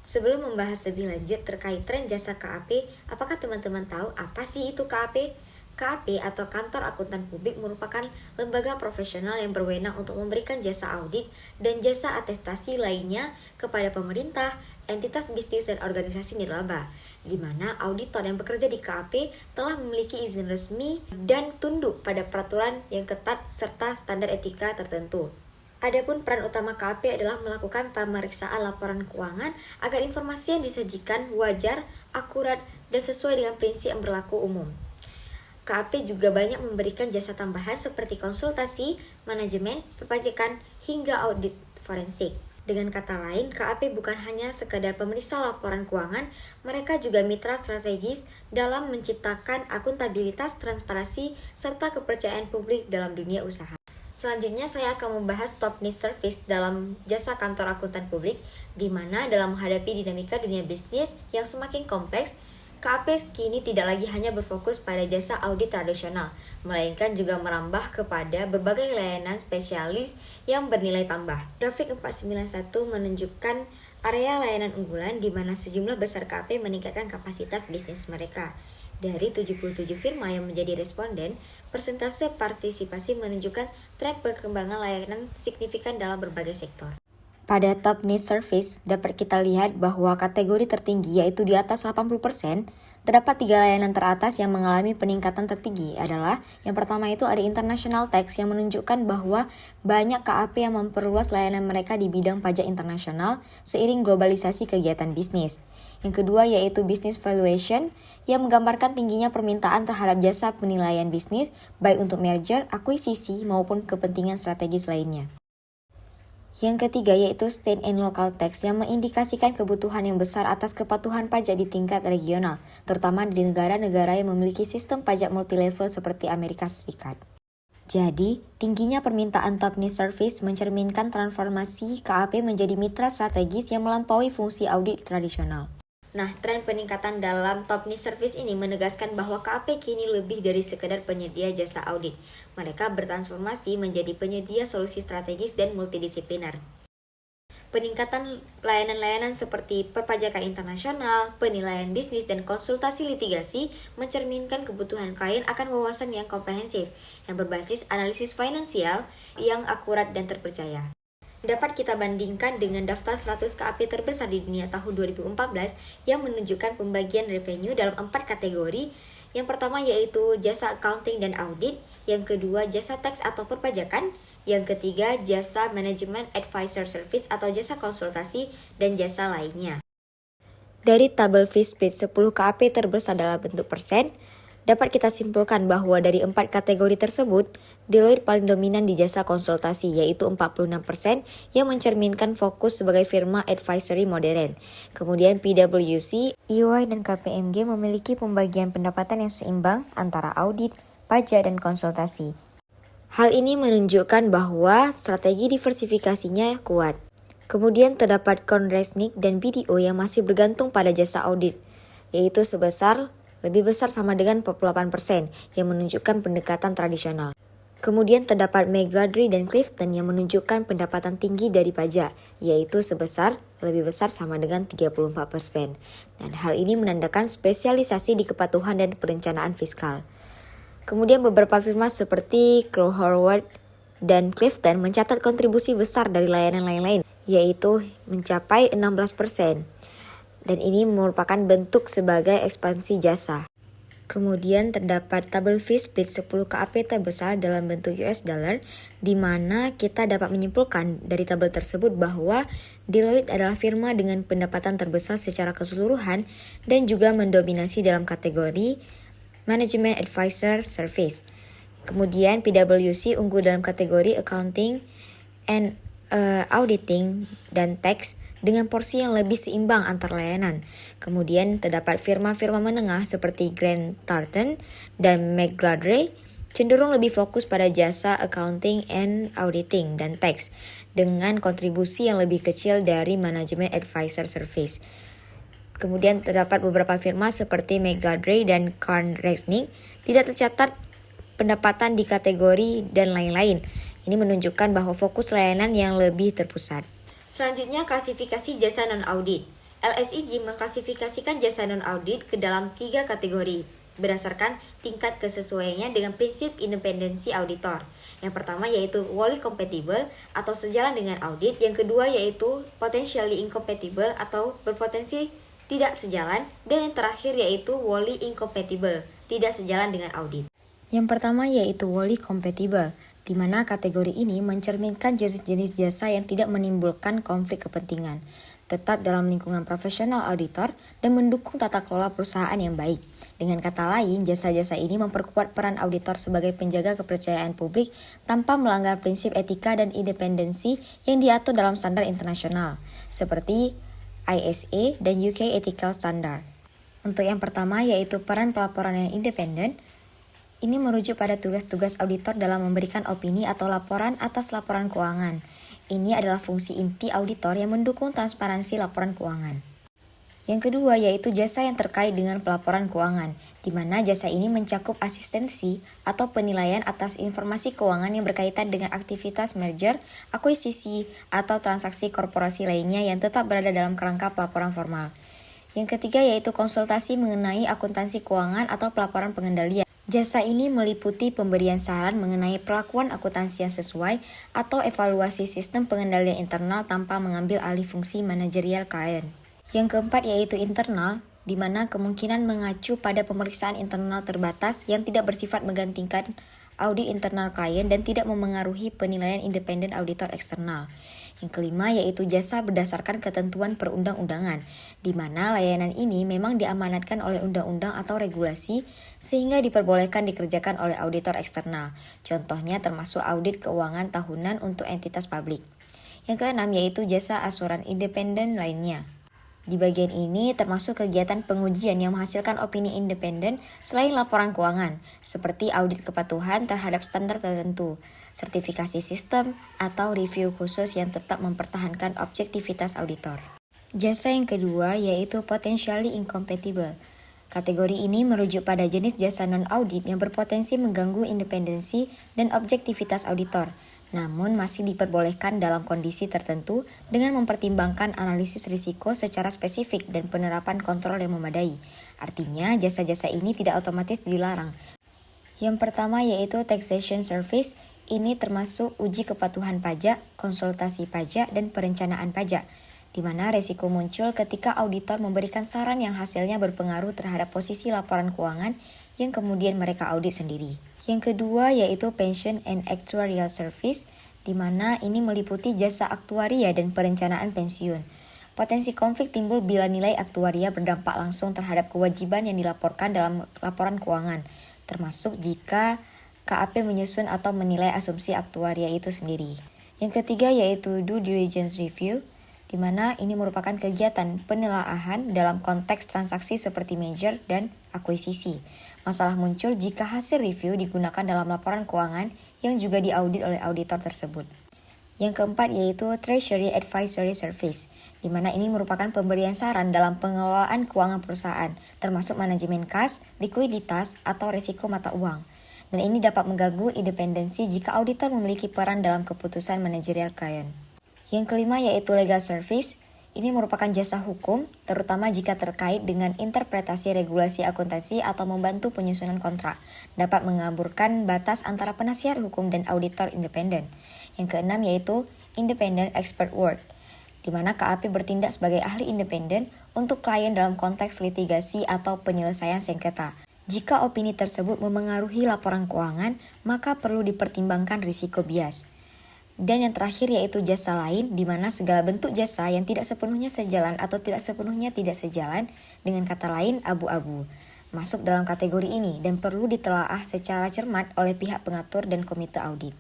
Sebelum membahas lebih lanjut terkait tren jasa KAP, apakah teman-teman tahu apa sih itu KAP? KAP atau Kantor Akuntan Publik merupakan lembaga profesional yang berwenang untuk memberikan jasa audit dan jasa atestasi lainnya kepada pemerintah, entitas bisnis dan organisasi nirlaba, di mana auditor yang bekerja di KAP telah memiliki izin resmi dan tunduk pada peraturan yang ketat serta standar etika tertentu. Adapun peran utama KAP adalah melakukan pemeriksaan laporan keuangan agar informasi yang disajikan wajar, akurat, dan sesuai dengan prinsip yang berlaku umum. KAP juga banyak memberikan jasa tambahan seperti konsultasi, manajemen, perpajakan, hingga audit forensik. Dengan kata lain, KAP bukan hanya sekadar pemeriksa laporan keuangan, mereka juga mitra strategis dalam menciptakan akuntabilitas, transparansi, serta kepercayaan publik dalam dunia usaha. Selanjutnya saya akan membahas top niche service dalam jasa kantor akuntan publik, di mana dalam menghadapi dinamika dunia bisnis yang semakin kompleks, KAP kini tidak lagi hanya berfokus pada jasa audit tradisional, melainkan juga merambah kepada berbagai layanan spesialis yang bernilai tambah. Grafik 491 menunjukkan area layanan unggulan di mana sejumlah besar KAP meningkatkan kapasitas bisnis mereka. Dari 77 firma yang menjadi responden, persentase partisipasi menunjukkan tren perkembangan layanan signifikan dalam berbagai sektor. Pada top niche service, dapat kita lihat bahwa kategori tertinggi yaitu di atas 80%, terdapat 3 layanan teratas yang mengalami peningkatan tertinggi adalah yang pertama itu ada international tax yang menunjukkan bahwa banyak KAP yang memperluas layanan mereka di bidang pajak internasional seiring globalisasi kegiatan bisnis. Yang kedua yaitu business valuation yang menggambarkan tingginya permintaan terhadap jasa penilaian bisnis baik untuk merger, akuisisi maupun kepentingan strategis lainnya. Yang ketiga yaitu state and local tax yang mengindikasikan kebutuhan yang besar atas kepatuhan pajak di tingkat regional, terutama di negara-negara yang memiliki sistem pajak multilevel seperti Amerika Serikat. Jadi, tingginya permintaan top niche service mencerminkan transformasi KAP menjadi mitra strategis yang melampaui fungsi audit tradisional. Nah, tren peningkatan dalam top niche service ini menegaskan bahwa KAP kini lebih dari sekedar penyedia jasa audit. Mereka bertransformasi menjadi penyedia solusi strategis dan multidisipliner. Peningkatan layanan-layanan seperti perpajakan internasional, penilaian bisnis, dan konsultasi litigasi mencerminkan kebutuhan klien akan wawasan yang komprehensif, yang berbasis analisis finansial yang akurat dan terpercaya. Dapat kita bandingkan dengan daftar 100 KAP terbesar di dunia tahun 2014 yang menunjukkan pembagian revenue dalam 4 kategori. Yang pertama yaitu jasa accounting dan audit, yang kedua jasa tax atau perpajakan, yang ketiga jasa manajemen advisor service atau jasa konsultasi, dan jasa lainnya. Dari tabel fee split 10 KAP terbesar dalam bentuk persen, dapat kita simpulkan bahwa dari 4 kategori tersebut, Deloitte paling dominan di jasa konsultasi yaitu 46% yang mencerminkan fokus sebagai firma advisory modern. Kemudian PwC, EY, dan KPMG memiliki pembagian pendapatan yang seimbang antara audit, pajak, dan konsultasi. Hal ini menunjukkan bahwa strategi diversifikasinya kuat. Kemudian terdapat Conresnick dan BDO yang masih bergantung pada jasa audit, yaitu lebih besar sama dengan 48% yang menunjukkan pendekatan tradisional. Kemudian terdapat McGladrey dan Clifton yang menunjukkan pendapatan tinggi dari pajak, yaitu lebih besar sama dengan 34%. Dan hal ini menandakan spesialisasi di kepatuhan dan perencanaan fiskal. Kemudian beberapa firma seperti Crowe Horwath dan Clifton mencatat kontribusi besar dari layanan lain-lain, yaitu mencapai 16%. Dan ini merupakan bentuk sebagai ekspansi jasa. Kemudian terdapat tabel fee split 10 KAP terbesar dalam bentuk US dollar, di mana kita dapat menyimpulkan dari tabel tersebut bahwa Deloitte adalah firma dengan pendapatan terbesar secara keseluruhan dan juga mendominasi dalam kategori Management Advisor Service. Kemudian PwC unggul dalam kategori Accounting and Auditing dan Tax dengan porsi yang lebih seimbang antar layanan. Kemudian terdapat firma-firma menengah seperti Grant Thornton dan McGladrey cenderung lebih fokus pada jasa accounting and auditing dan tax dengan kontribusi yang lebih kecil dari manajemen advisor service. Kemudian terdapat beberapa firma seperti McGladrey dan Conresnick tidak tercatat pendapatan di kategori dan lain-lain. Ini menunjukkan bahwa fokus layanan yang lebih terpusat. Selanjutnya klasifikasi jasa non-audit. LSIG mengklasifikasikan jasa non-audit ke dalam 3 kategori, berdasarkan tingkat kesesuaiannya dengan prinsip independensi auditor. Yang pertama yaitu wholly compatible atau sejalan dengan audit, yang kedua yaitu potentially incompatible atau berpotensi tidak sejalan, dan yang terakhir yaitu wholly incompatible, tidak sejalan dengan audit. Yang pertama yaitu wholly compatible, di mana kategori ini mencerminkan jenis-jenis jasa yang tidak menimbulkan konflik kepentingan, tetap dalam lingkungan profesional auditor, dan mendukung tata kelola perusahaan yang baik. Dengan kata lain, jasa-jasa ini memperkuat peran auditor sebagai penjaga kepercayaan publik tanpa melanggar prinsip etika dan independensi yang diatur dalam standar internasional, seperti ISA dan UK Ethical Standard. Untuk yang pertama yaitu peran pelaporan yang independen, ini merujuk pada tugas-tugas auditor dalam memberikan opini atau laporan atas laporan keuangan. Ini adalah fungsi inti auditor yang mendukung transparansi laporan keuangan. Yang kedua yaitu jasa yang terkait dengan pelaporan keuangan, di mana jasa ini mencakup asistensi atau penilaian atas informasi keuangan yang berkaitan dengan aktivitas merger, akuisisi, atau transaksi korporasi lainnya yang tetap berada dalam kerangka pelaporan formal. Yang ketiga yaitu konsultasi mengenai akuntansi keuangan atau pelaporan pengendalian. Jasa ini meliputi pemberian saran mengenai pelakuan akuntansi yang sesuai atau evaluasi sistem pengendalian internal tanpa mengambil alih fungsi manajerial klien. Yang keempat yaitu internal, di mana kemungkinan mengacu pada pemeriksaan internal terbatas yang tidak bersifat menggantikan audit internal klien dan tidak memengaruhi penilaian independen auditor eksternal. Yang kelima yaitu jasa berdasarkan ketentuan perundang-undangan, di mana layanan ini memang diamanatkan oleh undang-undang atau regulasi sehingga diperbolehkan dikerjakan oleh auditor eksternal. Contohnya termasuk audit keuangan tahunan untuk entitas publik. Yang keenam yaitu jasa asuran independen lainnya. Di bagian ini termasuk kegiatan pengujian yang menghasilkan opini independen selain laporan keuangan, seperti audit kepatuhan terhadap standar tertentu, sertifikasi sistem, atau review khusus yang tetap mempertahankan objektivitas auditor. Jasa yang kedua yaitu potentially incompatible. Kategori ini merujuk pada jenis jasa non-audit yang berpotensi mengganggu independensi dan objektivitas auditor, namun masih diperbolehkan dalam kondisi tertentu dengan mempertimbangkan analisis risiko secara spesifik dan penerapan kontrol yang memadai. Artinya, jasa-jasa ini tidak otomatis dilarang. Yang pertama yaitu taxation service, ini termasuk uji kepatuhan pajak, konsultasi pajak, dan perencanaan pajak, di mana resiko muncul ketika auditor memberikan saran yang hasilnya berpengaruh terhadap posisi laporan keuangan yang kemudian mereka audit sendiri. Yang kedua yaitu pension and actuarial service, di mana ini meliputi jasa aktuaria dan perencanaan pensiun. Potensi konflik timbul bila nilai aktuaria berdampak langsung terhadap kewajiban yang dilaporkan dalam laporan keuangan, termasuk jika KAP menyusun atau menilai asumsi aktuaria itu sendiri. Yang ketiga yaitu due diligence review, di mana ini merupakan kegiatan penelaahan dalam konteks transaksi seperti merger dan akuisisi. Masalah muncul jika hasil review digunakan dalam laporan keuangan yang juga diaudit oleh auditor tersebut. Yang keempat yaitu Treasury Advisory Service, di mana ini merupakan pemberian saran dalam pengelolaan keuangan perusahaan, termasuk manajemen kas, likuiditas, atau risiko mata uang. Dan ini dapat mengganggu independensi jika auditor memiliki peran dalam keputusan manajerial klien. Yang kelima yaitu Legal Service. Ini merupakan jasa hukum, terutama jika terkait dengan interpretasi regulasi akuntansi atau membantu penyusunan kontrak, dapat mengaburkan batas antara penasihat hukum dan auditor independen. Yang keenam yaitu Independent Expert Work, di mana KAP bertindak sebagai ahli independen untuk klien dalam konteks litigasi atau penyelesaian sengketa. Jika opini tersebut memengaruhi laporan keuangan, maka perlu dipertimbangkan risiko bias. Dan yang terakhir yaitu jasa lain, di mana segala bentuk jasa yang tidak sepenuhnya sejalan atau tidak sepenuhnya tidak sejalan, dengan kata lain abu-abu, masuk dalam kategori ini dan perlu ditelaah secara cermat oleh pihak pengatur dan komite audit.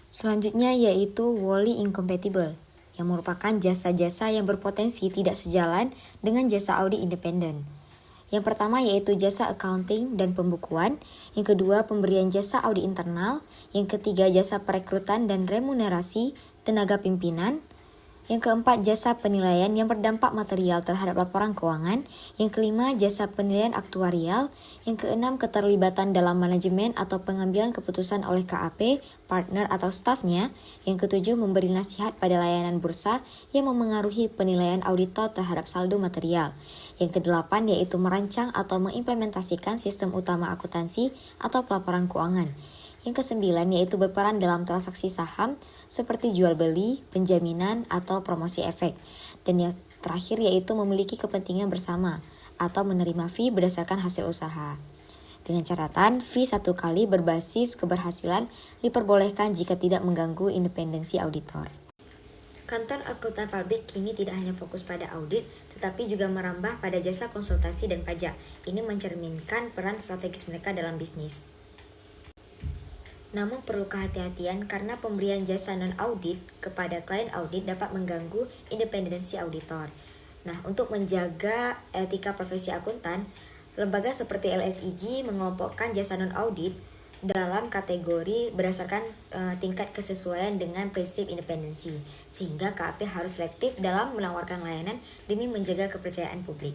Selanjutnya yaitu wholly incompatible, yang merupakan jasa-jasa yang berpotensi tidak sejalan dengan jasa audit independen. Yang pertama yaitu jasa accounting dan pembukuan, yang kedua pemberian jasa audit internal, yang ketiga jasa perekrutan dan remunerasi tenaga pimpinan, Yang keempat, jasa penilaian yang berdampak material terhadap laporan keuangan. Yang kelima, jasa penilaian aktuarial. Yang keenam, keterlibatan dalam manajemen atau pengambilan keputusan oleh KAP, partner atau stafnya. Yang ketujuh, memberi nasihat pada layanan bursa yang memengaruhi penilaian auditor terhadap saldo material. Yang kedelapan, yaitu merancang atau mengimplementasikan sistem utama akuntansi atau pelaporan keuangan. Yang kesembilan, yaitu berperan dalam transaksi saham seperti jual beli, penjaminan, atau promosi efek. Dan yang terakhir, yaitu memiliki kepentingan bersama atau menerima fee berdasarkan hasil usaha. Dengan catatan, fee 1 kali berbasis keberhasilan diperbolehkan jika tidak mengganggu independensi auditor. Kantor akuntan publik kini tidak hanya fokus pada audit, tetapi juga merambah pada jasa konsultasi dan pajak. Ini mencerminkan peran strategis mereka dalam bisnis. Namun perlu kehati-hatian karena pemberian jasa non-audit kepada klien audit dapat mengganggu independensi auditor. Nah, untuk menjaga etika profesi akuntan, lembaga seperti LSIG mengelompokkan jasa non-audit dalam kategori berdasarkan tingkat kesesuaian dengan prinsip independensi, sehingga KAP harus selektif dalam menawarkan layanan demi menjaga kepercayaan publik.